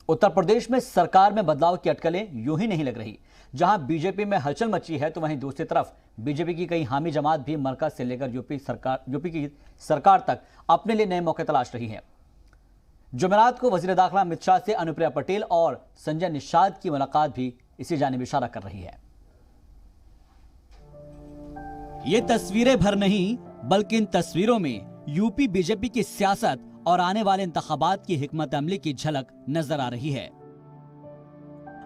उत्तर प्रदेश में सरकार में बदलाव की अटकलें यूं ही नहीं लग रही। जहां बीजेपी में हलचल मची है तो वहीं दूसरी तरफ बीजेपी की कई हामी जमात भी मरकज से लेकर यूपी की सरकार तक अपने लिए नए मौके तलाश रही है। जुमेरात को वजीर दाखिला अमित शाह से अनुप्रिया पटेल और संजय निषाद की मुलाकात भी इसी जानिब इशारा कर रही है। ये तस्वीरें भर नहीं बल्कि इन तस्वीरों में यूपी बीजेपी की सियासत और आने वाले इंतखाबात की हिकमत अमली की झलक नजर आ रही है।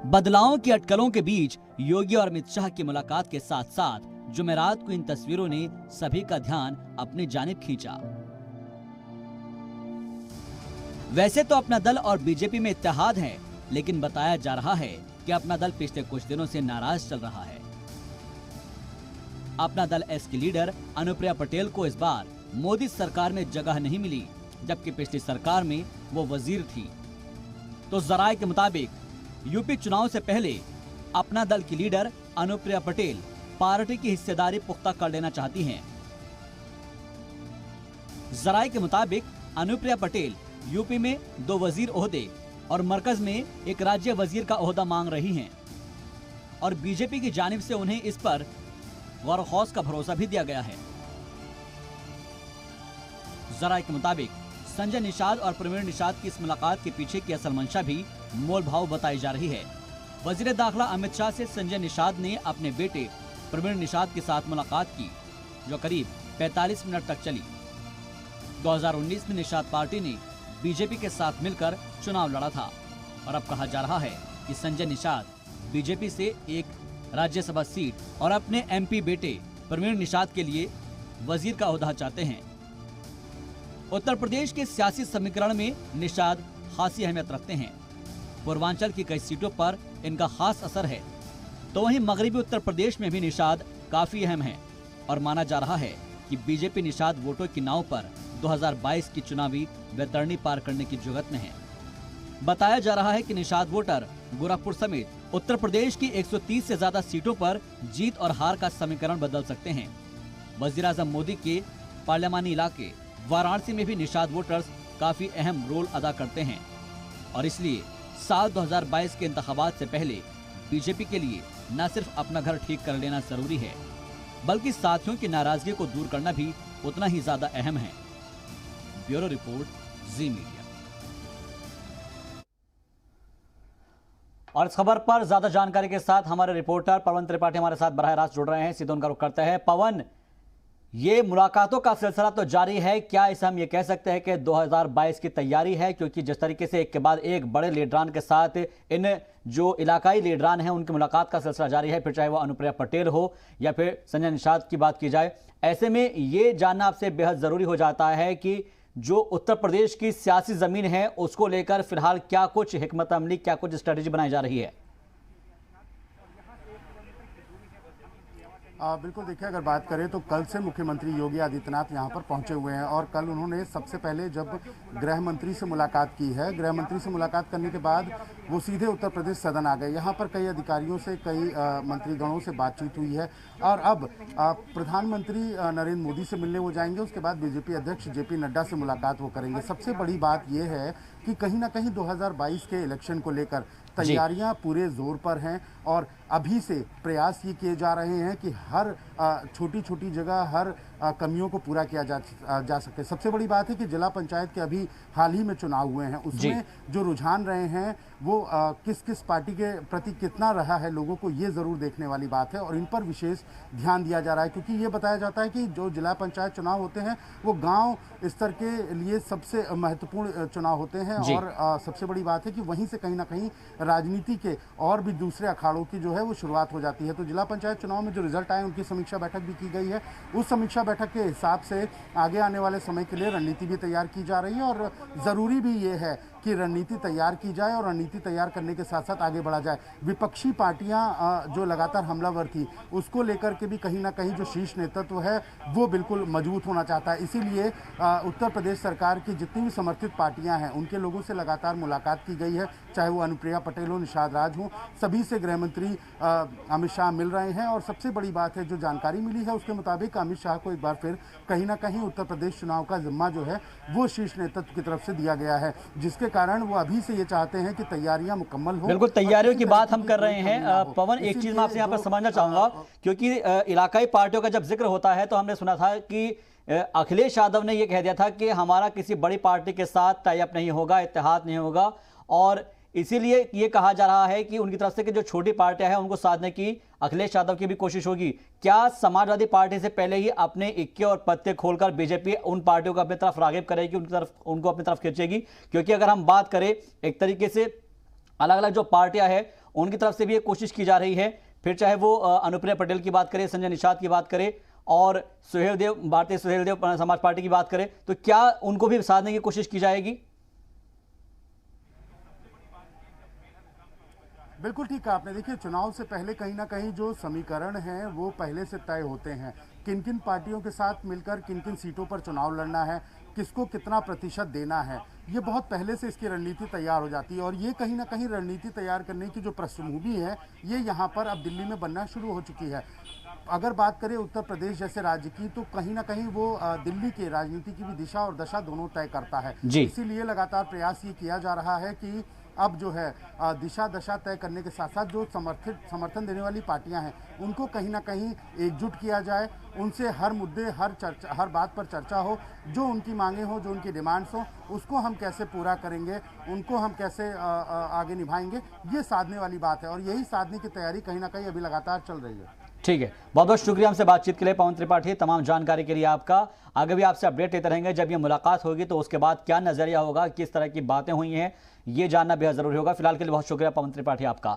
बदलावों की अटकलों के बीच योगी और अमित शाह की मुलाकात के साथ साथ जुमेरात को इन तस्वीरों ने सभी का ध्यान अपनी जानिब खींचा। वैसे तो अपना दल और बीजेपी में इत्तेहाद है, लेकिन बताया जा रहा है कि अपना दल पिछले कुछ दिनों से नाराज चल रहा है। अपना दल एस की लीडर अनुप्रिया पटेल को इस बार मोदी सरकार में जगह नहीं मिली, जबकि पिछली सरकार में वो वजीर थी। तो जराये के मुताबिक यूपी चुनाव से पहले अपना दल की लीडर अनुप्रिया पटेल पार्टी की हिस्सेदारी पुख्ता कर लेना चाहती हैं। जराये के मुताबिक अनुप्रिया पटेल यूपी में 2 वजीर ओहदे और मरकज में एक राज्य वजीर का ओहदा मांग रही हैं और बीजेपी की जानिब से उन्हें इस पर गौर खौस का भरोसा भी दिया गया है। जराये के मुताबिक संजय निषाद और प्रवीण निषाद की इस मुलाकात के पीछे की असल मंशा भी मोल भाव बताई जा रही है। वजीर दाखिला अमित शाह से संजय निषाद ने अपने बेटे प्रवीण निषाद के साथ मुलाकात की, जो करीब 45 मिनट तक चली। 2019 में निषाद पार्टी ने बीजेपी के साथ मिलकर चुनाव लड़ा था और अब कहा जा रहा है कि संजय निषाद बीजेपी से एक राज्यसभा सीट और अपने एमपी बेटे प्रवीण निषाद के लिए वजीर का ओहदा चाहते हैं। उत्तर प्रदेश के सियासी समीकरण में निषाद खासी अहमियत रखते हैं। पूर्वांचल की कई सीटों पर इनका खास असर है, तो वहीं मगरबी उत्तर प्रदेश में भी निषाद काफी अहम हैं और माना जा रहा है कि बीजेपी निषाद वोटों की नाव पर 2022 की चुनावी वैतरणी पार करने की जुगत में है। बताया जा रहा है कि निषाद वोटर गोरखपुर समेत उत्तर प्रदेश की 130 से ज्यादा सीटों पर जीत और हार का समीकरण बदल सकते हैं। वजीर-ए-आजम मोदी के पार्लियामानी इलाके वाराणसी में भी निषाद वोटर्स काफी अहम रोल अदा करते हैं और इसलिए साल 2022 के इंतखाबात से पहले बीजेपी के लिए न सिर्फ अपना घर ठीक कर लेना जरूरी है, बल्कि साथियों की नाराजगी को दूर करना भी उतना ही ज्यादा अहम है। ब्यूरो रिपोर्ट, जी मीडिया। और इस खबर पर ज्यादा जानकारी के साथ हमारे रिपोर्टर पवन त्रिपाठी हमारे साथ बराह रास्त जुड़ रहे हैं। सीधे उनका रुख करते हैं। पवन, ये मुलाकातों का सिलसिला तो जारी है, क्या इसे हम ये कह सकते हैं कि 2022 की तैयारी है? क्योंकि जिस तरीके से एक के बाद एक बड़े लीडरान के साथ इन जो इलाकाई लीडरान हैं उनकी मुलाकात का सिलसिला जारी है, फिर चाहे वो अनुप्रिया पटेल हो या फिर संजय निषाद की बात की जाए, ऐसे में ये जानना आपसे बेहद जरूरी हो जाता है कि जो उत्तर प्रदेश की सियासी जमीन है उसको लेकर फिलहाल क्या कुछ हिकमत अमली, क्या कुछ स्ट्रेटेजी बनाई जा रही है? बिल्कुल, देखिए, अगर बात करें तो कल से मुख्यमंत्री योगी आदित्यनाथ यहां पर पहुंचे हुए हैं और कल उन्होंने सबसे पहले जब गृह मंत्री से मुलाकात की है, गृह मंत्री से मुलाकात करने के बाद वो सीधे उत्तर प्रदेश सदन आ गए। यहां पर कई अधिकारियों से, कई मंत्रीगणों से बातचीत हुई है और अब प्रधानमंत्री नरेंद्र मोदी से मिलने वो जाएंगे। उसके बाद बीजेपी अध्यक्ष जेपी नड्डा से मुलाकात वो करेंगे। सबसे बड़ी बात यह है कि कहीं ना कहीं 2022 के इलेक्शन को लेकर तैयारियां पूरे जोर पर हैं और अभी से प्रयास ये किए जा रहे हैं कि हर छोटी छोटी जगह हर कमियों को पूरा किया जा सके। सबसे बड़ी बात है कि जिला पंचायत के अभी हाल ही में चुनाव हुए हैं, उसमें जो रुझान रहे हैं वो किस किस पार्टी के प्रति कितना रहा है लोगों को, ये ज़रूर देखने वाली बात है और इन पर विशेष ध्यान दिया जा रहा है। क्योंकि ये बताया जाता है कि जो जिला पंचायत चुनाव होते हैं वो गांव स्तर के लिए सबसे महत्वपूर्ण चुनाव होते हैं और सबसे बड़ी बात है कि वहीं से कहीं ना कहीं राजनीति के और भी दूसरे अखाड़ों की जो है वो शुरुआत हो जाती है। तो जिला पंचायत चुनाव में जो रिजल्ट आए उनकी समीक्षा बैठक भी की गई है। उस समीक्षा बैठक के हिसाब से आगे आने वाले समय के लिए रणनीति भी तैयार की जा रही है और ज़रूरी भी ये है कि रणनीति तैयार की जाए और रणनीति तैयार करने के साथ साथ आगे बढ़ा जाए। विपक्षी पार्टियां जो लगातार हमलावर थी उसको लेकर के भी कहीं ना कहीं जो शीर्ष नेतृत्व है वो बिल्कुल मजबूत होना चाहता है। इसीलिए उत्तर प्रदेश सरकार की जितनी भी समर्थित पार्टियां हैं उनके लोगों से लगातार मुलाकात की गई है, चाहे वो अनुप्रिया पटेल हो, निषाद राज हो, सभी से गृह मंत्री अमित शाह मिल रहे हैं। और सबसे बड़ी बात है, जो जानकारी मिली है उसके मुताबिक अमित शाह को एक बार फिर कहीं ना कहीं उत्तर प्रदेश चुनाव का जिम्मा जो है वो शीर्ष नेतृत्व की तरफ से दिया गया है, जिसके कारण वो अभी से ये चाहते हैं कि तैयारियां मुकम्मल हो। बिल्कुल, तैयारियों की बात हम कर रहे हैं। पवन, एक चीज मैं आपसे यहाँ पर समझना चाहूंगा, क्योंकि इलाकाई पार्टियों का जब जिक्र होता है तो हमने सुना था कि अखिलेश यादव ने यह कह दिया था कि हमारा किसी बड़ी पार्टी के साथ टाई अप नहीं होगा, इत्तेहाद नहीं होगा, और इसीलिए ये कहा जा रहा है कि उनकी तरफ से कि जो छोटी पार्टियां हैं उनको साधने की अखिलेश यादव की भी कोशिश होगी। क्या समाजवादी पार्टी से पहले ही अपने इक्के और पत्ते खोलकर बीजेपी उन पार्टियों को अपनी तरफ रागिब करेगी, उनको अपनी तरफ खींचेगी? क्योंकि अगर हम बात करें एक तरीके से अलग अलग जो पार्टियां हैं उनकी तरफ से भी ये कोशिश की जा रही है, फिर चाहे वो अनुप्रिया पटेल की बात करें, संजय निषाद की बात करें और सुहेलदेव, भारतीय सुहेलदेव समाज पार्टी की बात करें, तो क्या उनको भी साधने की कोशिश की जाएगी? बिल्कुल ठीक कहा आपने। देखिए, चुनाव से पहले कहीं ना कहीं जो समीकरण हैं वो पहले से तय होते हैं। किन किन पार्टियों के साथ मिलकर किन किन सीटों पर चुनाव लड़ना है, किसको कितना प्रतिशत देना है, ये बहुत पहले से इसकी रणनीति तैयार हो जाती है। और ये कहीं ना कहीं रणनीति तैयार करने की जो पृष्ठभूमि है ये यहाँ पर अब दिल्ली में बनना शुरू हो चुकी है। अगर बात करें उत्तर प्रदेश जैसे राज्य की, तो कहीं ना कहीं वो दिल्ली के राजनीति की भी दिशा और दशा दोनों तय करता है। इसीलिए लगातार प्रयास ये किया जा रहा है कि अब जो है दिशा दशा तय करने के साथ साथ जो समर्थन देने वाली पार्टियां हैं उनको कहीं ना कहीं एकजुट किया जाए, उनसे हर मुद्दे, हर बात पर चर्चा हो, जो उनकी मांगे हो, जो उनकी डिमांड्स हो, उसको हम कैसे पूरा करेंगे, उनको हम कैसे आगे निभाएंगे, ये साधने वाली बात है। और यही साधने की तैयारी कहीं ना कहीं अभी लगातार चल रही है। ठीक है, बहुत बहुत शुक्रिया हमसे बातचीत के लिए पवन त्रिपाठी, तमाम जानकारी के लिए आपका। आगे भी आपसे अपडेट लेते रहेंगे। जब ये मुलाकात होगी तो उसके बाद क्या नजरिया होगा, किस तरह की बातें हुई हैं, ये जानना बेहद जरूरी होगा। फिलहाल के लिए बहुत शुक्रिया पवन त्रिपाठी आपका।